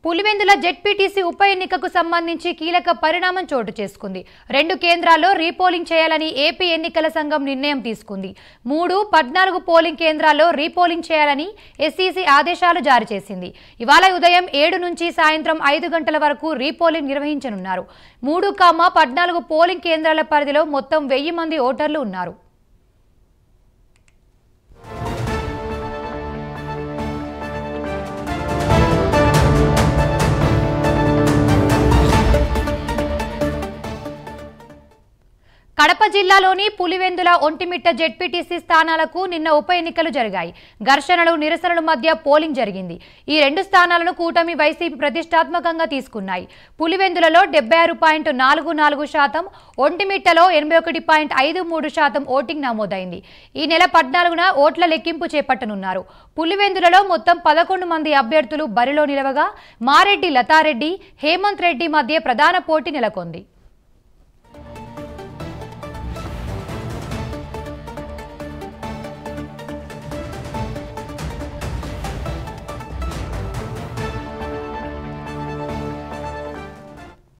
Pulivendula ZPTC ఉప ఎన్నికకు సంబంధించి కీలక పరిణామం చోటు చేసుకుంది. 2 కేంద్రాల్లో రీపోలింగ్ చేయాలని ఏపీ ఎన్నికల సంఘం నిర్ణయం తీసుకుంది. 14 పోలింగ్ కేంద్రాల్లో రీపోలింగ్ చేయాలని ఎస్ఈసీ ఆదేశాలు జారీ చేసింది. ఇవాళ ఉదయం 7 నుంచి సాయంత్రం 5 గంటల వరకు రీపోలింగ్ నిర్వహించనున్నారు. 14 పోలింగ్ కేంద్రాల పరిధిలో మొత్తం 1000 మంది ఓటర్లు ఉన్నారు. కడప జిల్లాలోని పులివెందుల ఒంటిమిట్ట జెడ్పీటీసీ స్థానాలకు నిన్న ఉప ఎన్నికలు జరిగాయి. ఘర్షణలు నిరసనల మధ్య పోలింగ్ జరిగింది. ఈ 2 స్థానాలను కూటమి వైసీపీ ప్రతిష్టాత్మకంగా తీసుకున్నాయి. పులివెందులలో 76.44%, ఒంటిమిట్టలో 81.53% ఓటింగ్ నమోదైంది. ఈ నెల 14న ఓట్ల లెక్కింపు చేపట్టనున్నారు. పులివెందులలో మొత్తం 11 మంది అభ్యర్థులు బరిలో నిలవగా మారెడ్డి లతారెడ్డి, హేమంత్ రెడ్డి మధ్య ప్రధాన పోటీ నెలకొంది.